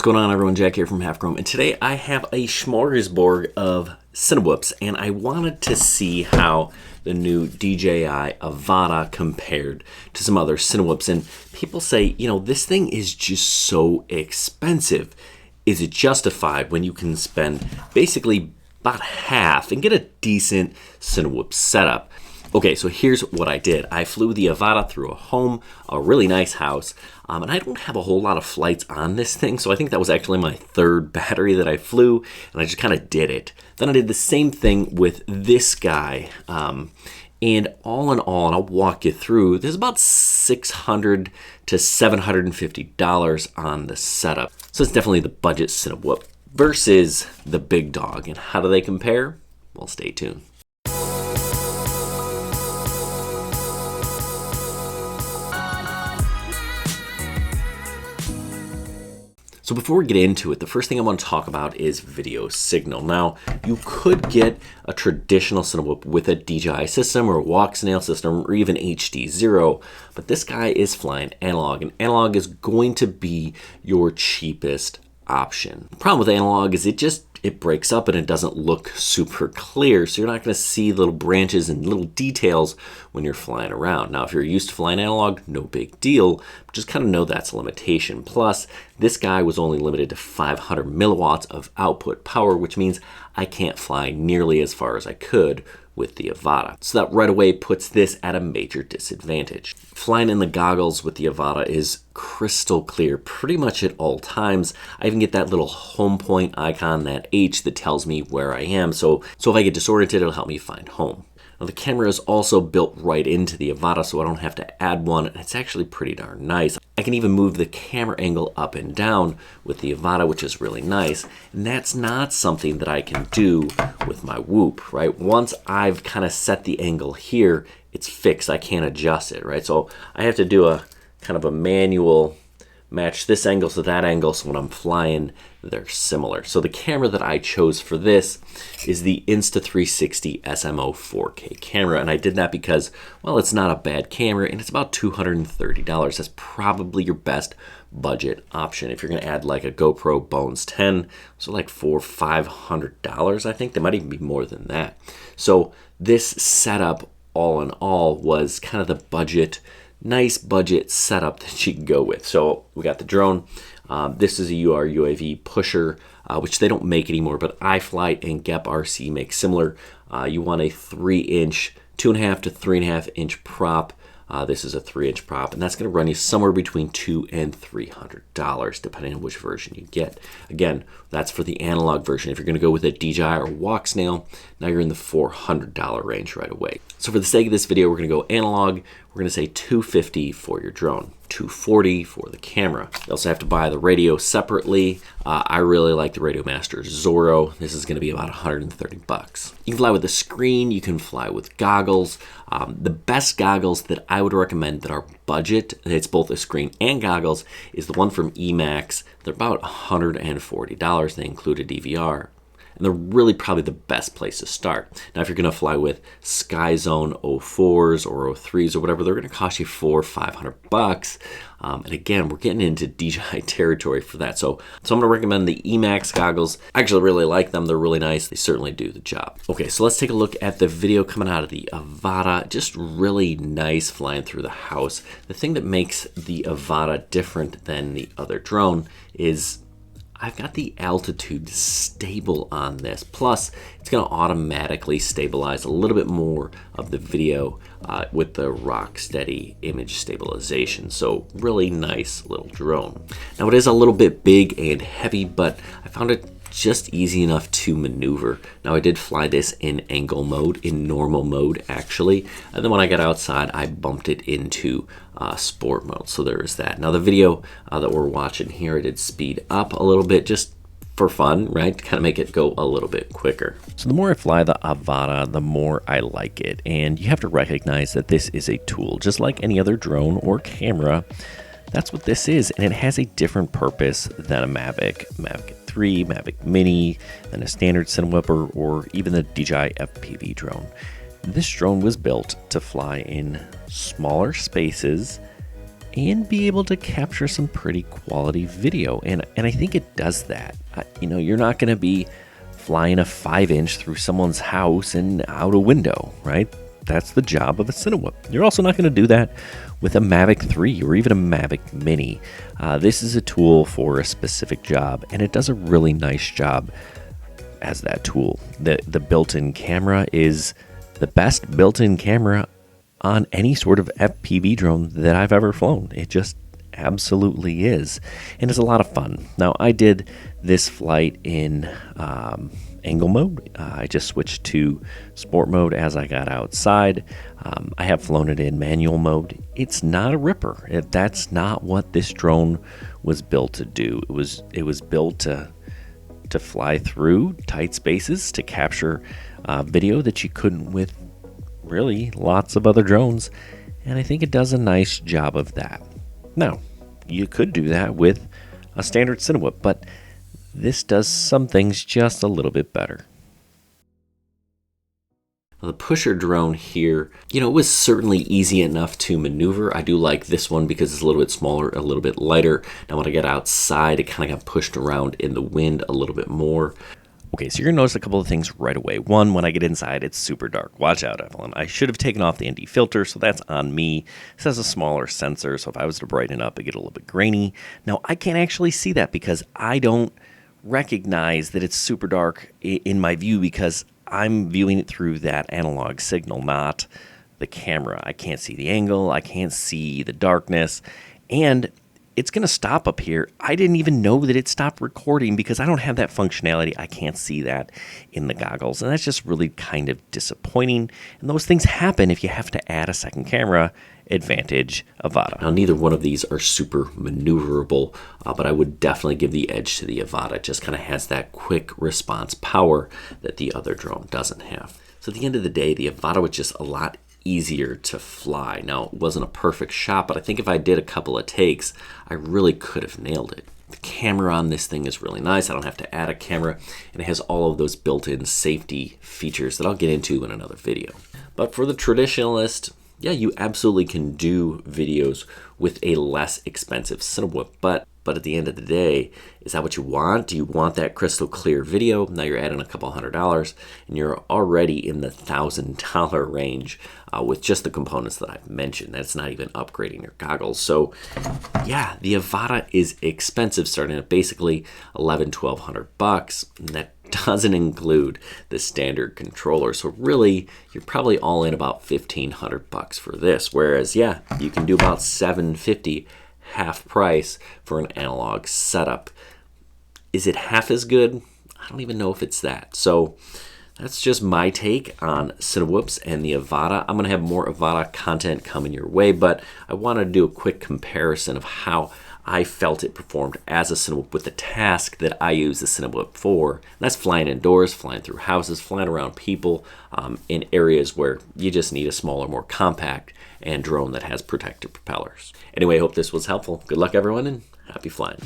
going on, everyone? Jack here from Half Chrome, and today I have a smorgasbord of Cinewhoops, and I wanted to see how the new DJI Avata compared to some other Cinewhoops. And people say, you know, this thing is just so expensive. Is it justified when you can spend basically about half and get a decent Cinewhoop setup? Okay, so here's what I did. I flew the Avata through a home, a really nice house, and I don't have a whole lot of flights on this thing, so I think that was actually my third battery that I flew, and I just kind of did it. Then I did the same thing with this guy, and all in all, and I'll walk you through, there's about $600 to $750 on the setup. So it's definitely the budget Cinewhoop versus the big dog. And how do they compare? Well, stay tuned. So before we get into it, the first thing I want to talk about is video signal. Now, you could get a traditional Cinewhoop with a DJI system or a walk snail system or even HD0, but this guy is flying analog, and analog is going to be your cheapest option. The problem with analog is it breaks up and it doesn't look super clear, so you're not going to see little branches and little details when you're flying around. Now, if you're used to flying analog, no big deal, but just kind of know that's a limitation. Plus, this guy was only limited to 500 milliwatts of output power, which means I can't fly nearly as far as I could with the Avata. So that right away puts this at a major disadvantage. Flying in the goggles with the Avata is crystal clear pretty much at all times. I even get that little home point icon, that H, that tells me where I am. So if I get disoriented, it'll help me find home. Now, the camera is also built right into the Avata, so I don't have to add one, and it's actually pretty darn nice. I can even move the camera angle up and down with the Avata, which is really nice, and that's not something that I can do with my Whoop, right? Once I've kind of set the angle here, it's fixed. I can't adjust it, right? So I have to do a kind of a manual match this angle to that angle, so when I'm flying, they're similar. So the camera that I chose for this is the Insta360 SMO 4K camera, and I did that because, well, it's not a bad camera, and it's about $230. That's probably your best budget option. If you're gonna add like a GoPro Bones 10, so like $400 or $500, I think. They might even be more than that. So this setup, all in all, was kind of the nice budget setup that you can go with. So we got the drone. This is a UAV pusher, which they don't make anymore, but iFlight and Gep RC make similar. You want a 3-inch, 2.5 to 3.5 inch prop. This is a 3-inch prop, and that's going to run you somewhere between $200 and $300, depending on which version you get. Again, that's for the analog version. If you're going to go with a DJI or walk snail, now you're in the $400 range right away. So for the sake of this video, we're going to go analog. We're going to say $250 for your drone, $240 for the camera. You also have to buy the radio separately. I really like the Radio Master Zorro. This is going to be about $130. You can fly with a screen. You can fly with goggles. The best goggles that I would recommend that are budget, it's both a screen and goggles, is the one from Emax. They're about $140. They include a DVR. And they're really probably the best place to start. Now, if you're going to fly with SkyZone 04s or 03s or whatever, they're going to cost you $400 or $500. And again, we're getting into DJI territory for that. So I'm going to recommend the Emax goggles. I actually really like them. They're really nice. They certainly do the job. Okay, so let's take a look at the video coming out of the Avata. Just really nice flying through the house. The thing that makes the Avata different than the other drone is I've got the altitude stable on this. Plus, it's going to automatically stabilize a little bit more of the video with the Rocksteady image stabilization. So really nice little drone. Now, it is a little bit big and heavy, but I found it just easy enough to maneuver. Now, I did fly this in angle mode, in normal mode actually, and then when I got outside I bumped it into sport mode, so there is that. Now, the video that we're watching here, I did speed up a little bit just for fun, right, to kind of make it go a little bit quicker. So the more I fly the Avata, the more I like it, and you have to recognize that this is a tool just like any other drone or camera. That's what this is, and it has a different purpose than a Mavic 3, Mavic Mini, than a standard Cinewhoop, or even the DJI FPV drone. This drone was built to fly in smaller spaces and be able to capture some pretty quality video. And I think it does that. You know, you're not going to be flying a 5-inch through someone's house and out a window, right? That's the job of a Cinewhoop. You're also not going to do that with a Mavic 3 or even a Mavic Mini. This is a tool for a specific job, and it does a really nice job as that tool. The built-in camera is the best built-in camera on any sort of FPV drone that I've ever flown. It just absolutely is, and it's a lot of fun. Now, I did this flight in angle mode. I just switched to sport mode as I got outside. I have flown it in manual mode. It's not a ripper. That's not what this drone was built to do. It was built to fly through tight spaces, to capture video that you couldn't with really lots of other drones, and I think it does a nice job of that. Now, you could do that with a standard Cinewhoop, but this does some things just a little bit better. Well, the pusher drone here, you know, it was certainly easy enough to maneuver. I do like this one because it's a little bit smaller, a little bit lighter. Now when I get outside, it kind of got pushed around in the wind a little bit more. Okay, so you're going to notice a couple of things right away. One, when I get inside, it's super dark. Watch out, Evelyn. I should have taken off the ND filter, so that's on me. This has a smaller sensor, so if I was to brighten it up, it'd get a little bit grainy. Now, I can't actually see that because I don't recognize that it's super dark in my view because I'm viewing it through that analog signal, not the camera. I can't see the angle. I can't see the darkness. And it's going to stop up here. I didn't even know that it stopped recording because I don't have that functionality. I can't see that in the goggles, and that's just really kind of disappointing. And those things happen if you have to add a second camera. Advantage Avata. Now, neither one of these are super maneuverable, but I would definitely give the edge to the Avata. It just kind of has that quick response power that the other drone doesn't have. So at the end of the day, the Avata was just a lot easier to fly. Now, it wasn't a perfect shot, but I think if I did a couple of takes, I really could have nailed it. The camera on this thing is really nice. I don't have to add a camera, and it has all of those built-in safety features that I'll get into in another video. But for the traditionalist, yeah, you absolutely can do videos with a less expensive Cinewhoop, but at the end of the day, is that what you want? Do you want that crystal clear video? Now you're adding a couple $100, and you're already in the $1,000 range with just the components that I've mentioned. That's not even upgrading your goggles. So yeah, the Avata is expensive, starting at basically $1,100-1,200, and that doesn't include the standard controller. So really, you're probably all in about $1,500 for this. Whereas, yeah, you can do about $750, half price for an analog setup. Is it half as good? I don't even know if it's that. So that's just my take on Cinewhoops and the Avata. I'm going to have more Avata content coming your way, but I wanted to do a quick comparison of how I felt it performed as a Cinewhoop with the task that I use the Cinewhoop for. And that's flying indoors, flying through houses, flying around people in areas where you just need a smaller, more compact and drone that has protected propellers. Anyway, I hope this was helpful. Good luck, everyone, and happy flying.